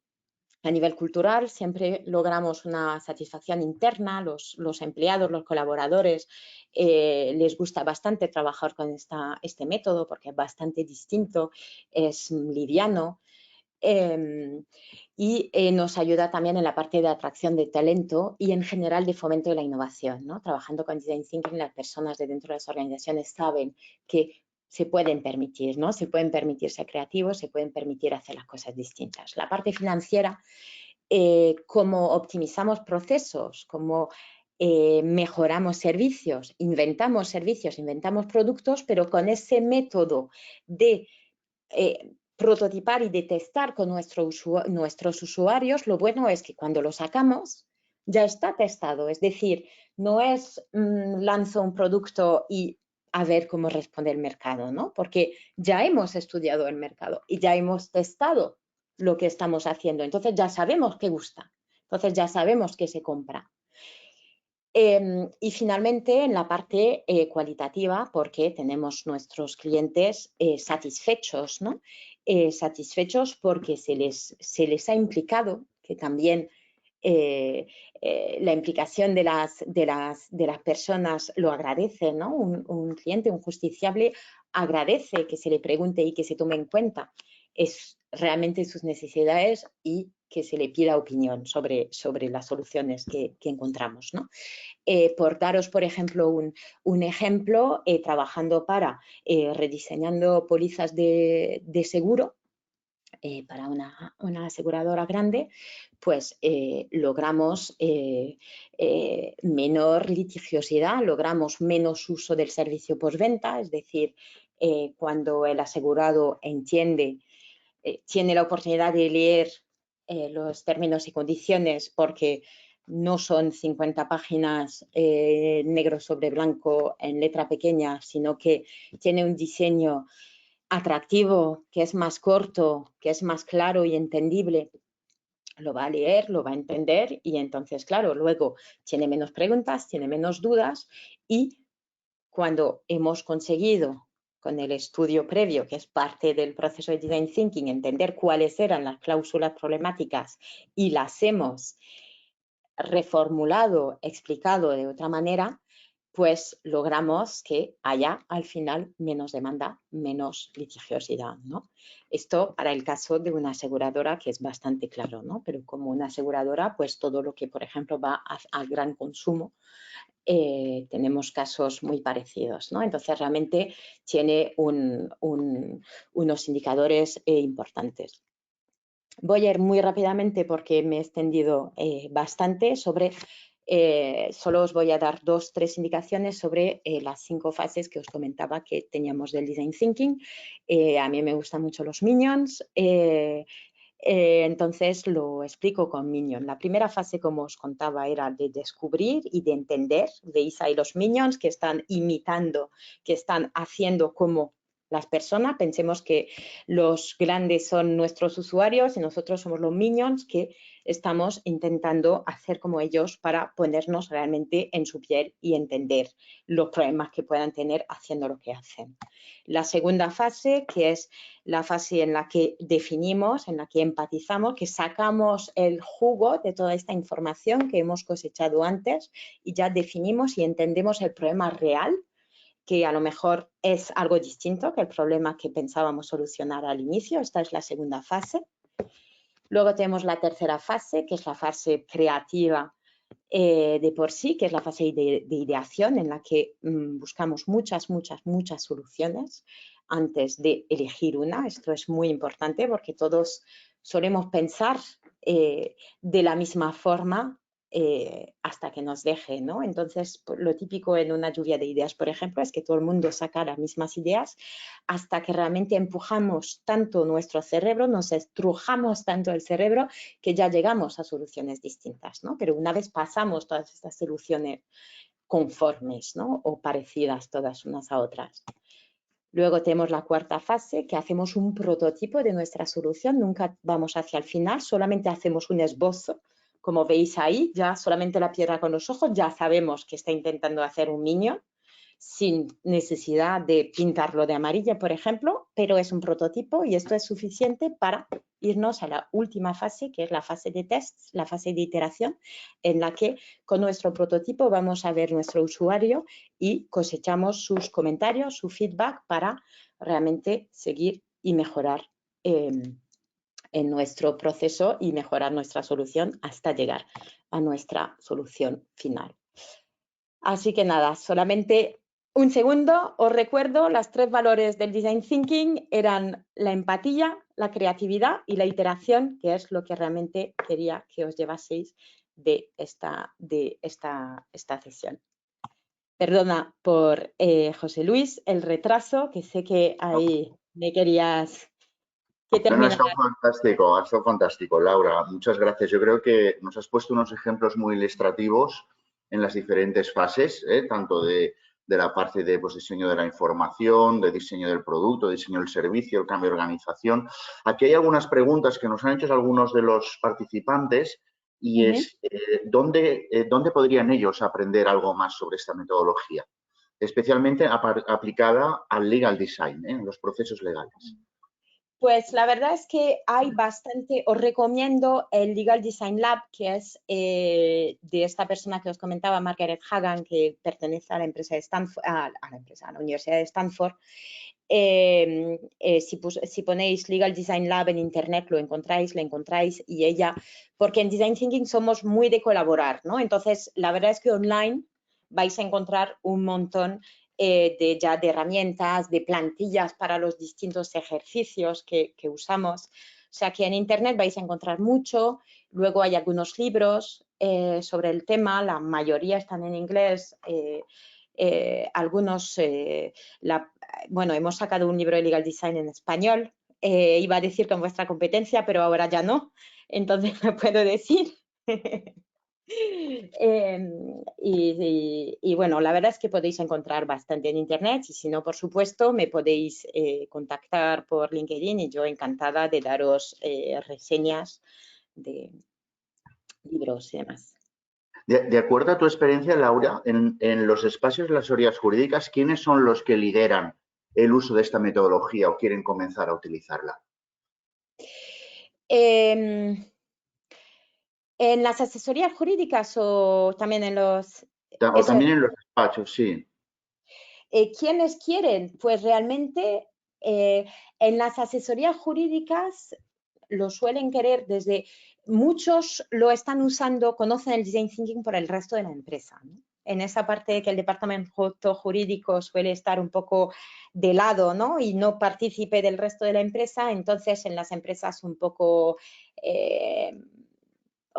a nivel cultural, siempre logramos una satisfacción interna, los empleados, los colaboradores, les gusta bastante trabajar con este método porque es bastante distinto, es liviano y nos ayuda también en la parte de atracción de talento y en general de fomento de la innovación, ¿no? Trabajando con Design Thinking, las personas de dentro de las organizaciones saben que se pueden permitir, ¿no? Se pueden permitir ser creativos, se pueden permitir hacer las cosas distintas. La parte financiera, cómo optimizamos procesos, cómo mejoramos servicios, inventamos productos, pero con ese método de prototipar y de testar con nuestros usuarios, lo bueno es que cuando lo sacamos ya está testado, es decir, no es lanzo un producto y a ver cómo responde el mercado, ¿no? Porque ya hemos estudiado el mercado y ya hemos testado lo que estamos haciendo, entonces ya sabemos qué gusta, entonces ya sabemos qué se compra. Y finalmente en la parte cualitativa, porque tenemos nuestros clientes satisfechos, ¿no? Satisfechos porque se les ha implicado, que también la implicación de las personas lo agradece, ¿no? Un cliente, un justiciable, agradece que se le pregunte y que se tome en cuenta realmente sus necesidades y que se le pida opinión sobre las soluciones que encontramos, ¿no? Por daros, por ejemplo, un ejemplo, trabajando rediseñando pólizas de seguro, para una aseguradora grande, pues logramos menor litigiosidad, logramos menos uso del servicio postventa, es decir, cuando el asegurado entiende, tiene la oportunidad de leer los términos y condiciones, porque no son 50 páginas negro sobre blanco en letra pequeña, sino que tiene un diseño atractivo, que es más corto, que es más claro y entendible, lo va a leer, lo va a entender y entonces, claro, luego tiene menos preguntas, tiene menos dudas y cuando hemos conseguido con el estudio previo, que es parte del proceso de Design Thinking, entender cuáles eran las cláusulas problemáticas y las hemos reformulado, explicado de otra manera, pues logramos que haya al final menos demanda, menos litigiosidad, ¿no? Esto para el caso de una aseguradora, que es bastante claro, ¿no? Pero como una aseguradora, pues todo lo que, por ejemplo, va al gran consumo, tenemos casos muy parecidos, ¿no? Entonces realmente tiene unos indicadores importantes. Voy a ir muy rápidamente porque me he extendido bastante sobre, solo os voy a dar 2 o 3 indicaciones sobre las 5 fases que os comentaba que teníamos del Design Thinking. A mí me gustan mucho los Minions, entonces lo explico con Minion. La primera fase, como os contaba, era de descubrir y de entender. Veis ahí los Minions que están imitando, que están haciendo como las personas. Pensemos que los grandes son nuestros usuarios y nosotros somos los Minions que estamos intentando hacer como ellos para ponernos realmente en su piel y entender los problemas que puedan tener haciendo lo que hacen. La segunda fase, que es la fase en la que definimos, en la que empatizamos, que sacamos el jugo de toda esta información que hemos cosechado antes y ya definimos y entendemos el problema real, que a lo mejor es algo distinto que el problema que pensábamos solucionar al inicio. Esta es la segunda fase. Luego tenemos la tercera fase, que es la fase creativa de por sí, que es la fase de ideación, en la que buscamos muchas soluciones antes de elegir una. Esto es muy importante porque todos solemos pensar de la misma forma hasta que nos deje, ¿no? Entonces, lo típico en una lluvia de ideas, por ejemplo, es que todo el mundo saca las mismas ideas hasta que realmente empujamos tanto nuestro cerebro, nos estrujamos tanto el cerebro que ya llegamos a soluciones distintas, ¿no? Pero una vez pasamos todas estas soluciones conformes, ¿no? O parecidas todas unas a otras. Luego tenemos la cuarta fase, que hacemos un prototipo de nuestra solución, nunca vamos hacia el final, solamente hacemos un esbozo. Como veis ahí, ya solamente la piedra con los ojos, ya sabemos que está intentando hacer un Minion, sin necesidad de pintarlo de amarilla, por ejemplo, pero es un prototipo y esto es suficiente para irnos a la última fase, que es la fase de test, la fase de iteración, en la que con nuestro prototipo vamos a ver nuestro usuario y cosechamos sus comentarios, su feedback para realmente seguir y mejorar en nuestro proceso y mejorar nuestra solución hasta llegar a nuestra solución final. Así que nada, solamente un segundo, os recuerdo, los 3 valores del Design Thinking eran la empatía, la creatividad y la iteración, que es lo que realmente quería que os llevaseis de esta sesión. Perdona por José Luis el retraso, que sé que ahí me querías que terminara. Ha estado fantástico, Laura. Muchas gracias. Yo creo que nos has puesto unos ejemplos muy ilustrativos en las diferentes fases, tanto de la parte de diseño de la información, de diseño del producto, diseño del servicio, el cambio de organización. Aquí hay algunas preguntas que nos han hecho algunos de los participantes y es ¿dónde podrían ellos aprender algo más sobre esta metodología? Especialmente aplicada al legal design, en los procesos legales. Pues la verdad es que hay bastante, os recomiendo el Legal Design Lab, que es de esta persona que os comentaba, Margaret Hagan, que pertenece a la empresa de Stanford, a la Universidad de Stanford. Si ponéis Legal Design Lab en internet lo encontráis y ella, porque en Design Thinking somos muy de colaborar, ¿no? Entonces, la verdad es que online vais a encontrar un montón de herramientas, de plantillas para los distintos ejercicios que usamos. O sea que en internet vais a encontrar mucho. Luego hay algunos libros sobre el tema, la mayoría están en inglés. Algunos, bueno, hemos sacado un libro de Legal Design en español. Iba a decir con vuestra competencia, pero ahora ya no. Entonces no puedo decir. Y bueno, la verdad es que podéis encontrar bastante en internet y si no, por supuesto, me podéis contactar por LinkedIn y yo encantada de daros reseñas de libros y demás. De acuerdo a tu experiencia, Laura, en los espacios de las teorías jurídicas, ¿quiénes son los que lideran el uso de esta metodología o quieren comenzar a utilizarla? ¿En las asesorías jurídicas o también en los...? O también en los despachos, sí. ¿Quiénes quieren? Pues realmente en las asesorías jurídicas lo suelen querer desde... Muchos lo están usando, conocen el Design Thinking por el resto de la empresa, ¿no? En esa parte que el departamento jurídico suele estar un poco de lado, ¿no? Y no partícipe del resto de la empresa, entonces en las empresas un poco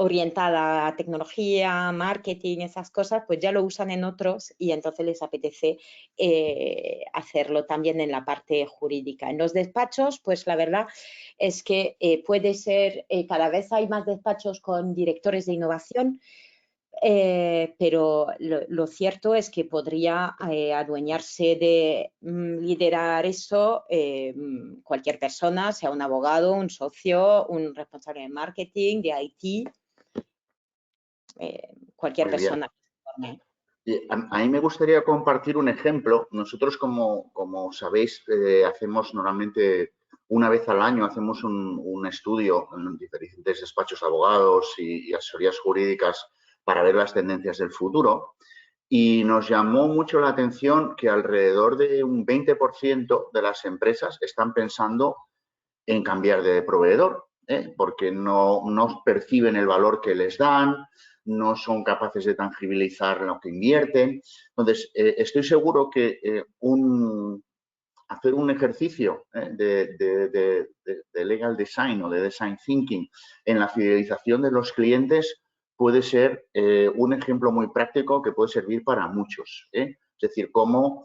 orientada a tecnología, marketing, esas cosas, pues ya lo usan en otros y entonces les apetece hacerlo también en la parte jurídica. En los despachos, pues la verdad es que puede ser, cada vez hay más despachos con directores de innovación, pero lo cierto es que podría adueñarse de liderar eso cualquier persona, sea un abogado, un socio, un responsable de marketing, de IT, cualquier persona que se forme. A mí me gustaría compartir un ejemplo. Nosotros, como sabéis, hacemos normalmente una vez al año, hacemos un estudio en diferentes despachos de abogados y asesorías jurídicas para ver las tendencias del futuro. Y nos llamó mucho la atención que alrededor de un 20% de las empresas están pensando en cambiar de proveedor, porque no perciben el valor que les dan, no son capaces de tangibilizar lo que invierten. Entonces, estoy seguro que hacer un ejercicio de legal design o de design thinking en la fidelización de los clientes puede ser un ejemplo muy práctico que puede servir para muchos. Es decir, cómo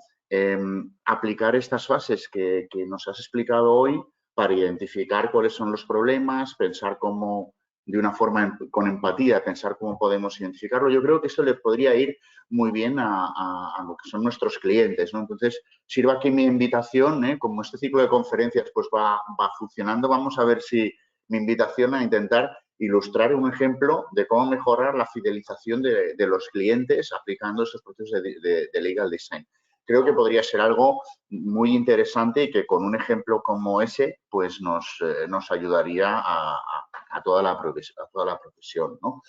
aplicar estas fases que nos has explicado hoy para identificar cuáles son los problemas, pensar cómo, de una forma con empatía, pensar cómo podemos identificarlo. Yo creo que esto le podría ir muy bien a lo que son nuestros clientes, ¿no? Entonces, sirva aquí mi invitación, como este ciclo de conferencias pues va funcionando, vamos a ver si mi invitación a intentar ilustrar un ejemplo de cómo mejorar la fidelización de los clientes aplicando esos procesos de legal design. Creo que podría ser algo muy interesante y que con un ejemplo como ese pues nos ayudaría a toda la profesión, ¿no?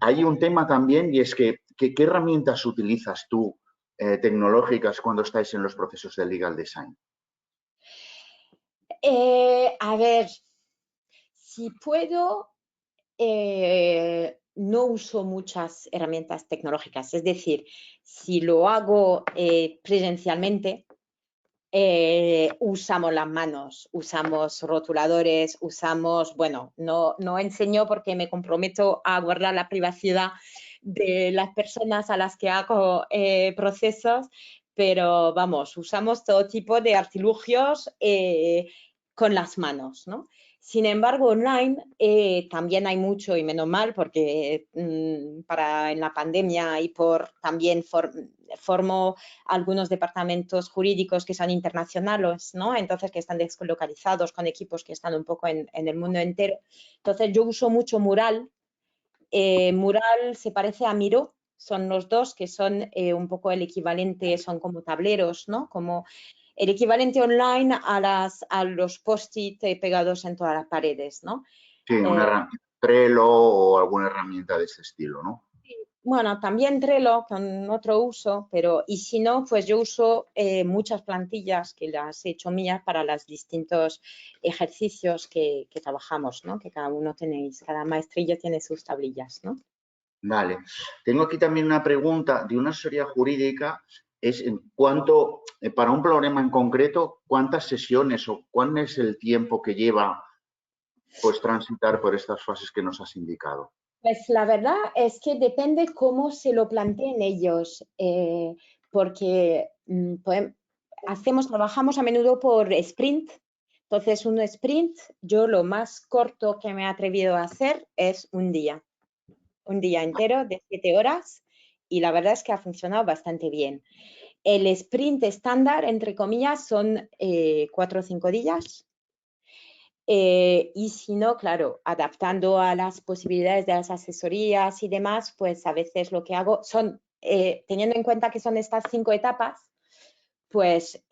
Hay un tema también y es que ¿qué herramientas utilizas tú tecnológicas cuando estáis en los procesos de legal design? A ver, si puedo, no uso muchas herramientas tecnológicas. Es decir, si lo hago presencialmente, usamos las manos, usamos rotuladores, bueno, no enseño porque me comprometo a guardar la privacidad de las personas a las que hago procesos, pero vamos, usamos todo tipo de artilugios con las manos, ¿no? Sin embargo, online también hay mucho y menos mal porque en la pandemia y también formo algunos departamentos jurídicos que son internacionales, ¿no? Entonces, que están deslocalizados con equipos que están un poco en el mundo entero. Entonces, yo uso mucho Mural. Mural se parece a Miro, son los dos que son un poco el equivalente, son como tableros, ¿no? Como el equivalente online a los post-it pegados en todas las paredes, ¿no? Sí, una herramienta Trello o alguna herramienta de ese estilo, ¿no? Bueno, también Trello con otro uso, pero y si no, pues yo uso muchas plantillas que las he hecho mías para los distintos ejercicios que trabajamos, ¿no? Que cada uno tenéis, cada maestrillo tiene sus tablillas, ¿no? Vale. Tengo aquí también una pregunta de una asesoría jurídica, es en cuanto, para un problema en concreto, ¿cuántas sesiones o cuál es el tiempo que lleva pues transitar por estas fases que nos has indicado? Pues la verdad es que depende cómo se lo planteen ellos, porque trabajamos a menudo por sprint. Entonces, un sprint, yo lo más corto que me he atrevido a hacer es un día entero de 7 horas, y la verdad es que ha funcionado bastante bien. El sprint estándar, entre comillas, son 4 o 5 días. Y si no, claro, adaptando a las posibilidades de las asesorías y demás, pues a veces lo que hago son, teniendo en cuenta que son estas 5 etapas, pues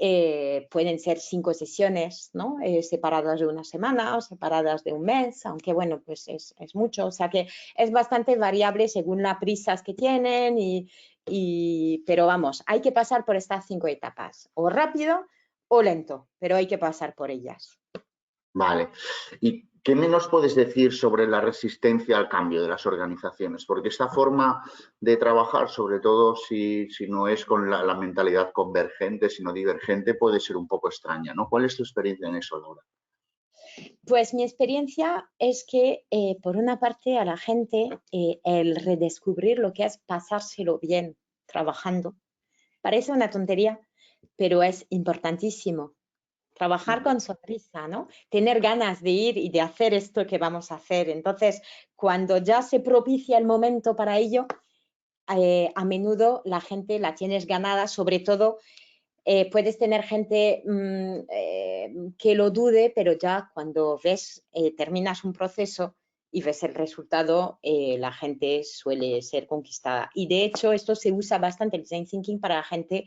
pueden ser 5 sesiones, ¿no? Separadas de una semana o separadas de un mes, aunque bueno, pues es mucho. O sea que es bastante variable según las prisas que tienen, pero vamos, hay que pasar por estas 5 etapas, o rápido o lento, pero hay que pasar por ellas. Vale. ¿Y qué nos puedes decir sobre la resistencia al cambio de las organizaciones? Porque esta forma de trabajar, sobre todo si no es con la mentalidad convergente, sino divergente, puede ser un poco extraña, ¿no? ¿Cuál es tu experiencia en eso, Laura? Pues mi experiencia es que, por una parte, a la gente el redescubrir lo que es pasárselo bien trabajando parece una tontería, pero es importantísimo. Trabajar con sonrisa, ¿no? Tener ganas de ir y de hacer esto que vamos a hacer. Entonces, cuando ya se propicia el momento para ello, a menudo la gente la tienes ganada, sobre todo puedes tener gente que lo dude, pero ya cuando ves, terminas un proceso y ves el resultado, la gente suele ser conquistada. Y de hecho, esto se usa bastante el design thinking para la gente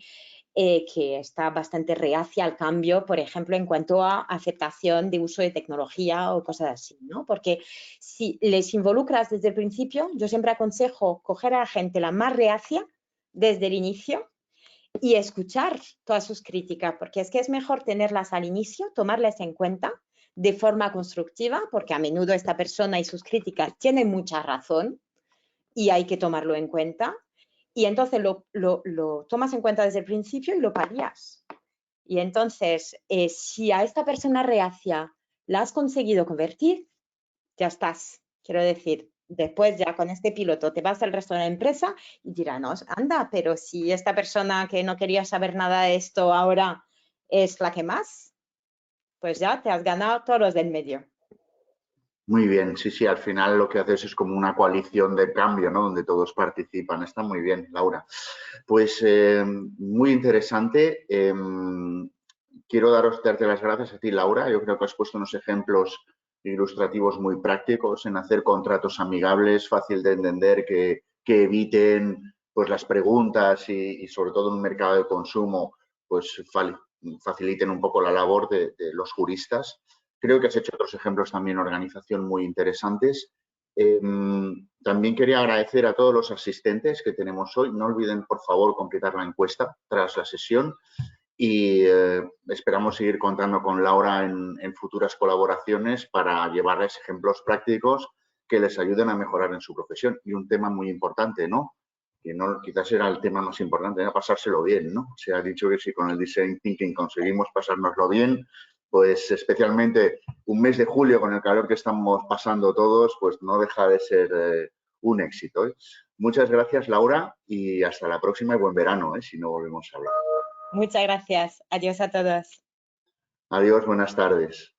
que está bastante reacia al cambio, por ejemplo, en cuanto a aceptación de uso de tecnología o cosas así, ¿no? Porque si les involucras desde el principio, yo siempre aconsejo coger a la gente la más reacia desde el inicio y escuchar todas sus críticas, porque es que es mejor tenerlas al inicio, tomarlas en cuenta de forma constructiva, porque a menudo esta persona y sus críticas tienen mucha razón y hay que tomarlo en cuenta. Y entonces lo tomas en cuenta desde el principio y lo palias. Y entonces, si a esta persona reacia la has conseguido convertir, ya estás. Quiero decir, después ya con este piloto te vas al resto de la empresa y dirán, no, anda, pero si esta persona que no quería saber nada de esto ahora es la que más, pues ya te has ganado todos los del medio. Muy bien, sí, al final lo que haces es como una coalición de cambio, ¿no? Donde todos participan. Está muy bien, Laura. Pues muy interesante. Quiero darte las gracias a ti, Laura. Yo creo que has puesto unos ejemplos ilustrativos muy prácticos en hacer contratos amigables, fácil de entender, que eviten pues, las preguntas y sobre todo en un mercado de consumo, pues faciliten un poco la labor de los juristas. Creo que has hecho otros ejemplos también de organización muy interesantes. También quería agradecer a todos los asistentes que tenemos hoy. No olviden, por favor, completar la encuesta tras la sesión y esperamos seguir contando con Laura en futuras colaboraciones para llevarles ejemplos prácticos que les ayuden a mejorar en su profesión. Y un tema muy importante, ¿no? Que no, quizás era el tema más importante, era pasárselo bien, ¿no? Se ha dicho que si con el Design Thinking conseguimos pasárnoslo bien, pues especialmente un mes de julio con el calor que estamos pasando todos, pues no deja de ser un éxito. ¿Eh? Muchas gracias, Laura, y hasta la próxima y buen verano, si no volvemos a hablar. Muchas gracias. Adiós a todos. Adiós, buenas tardes.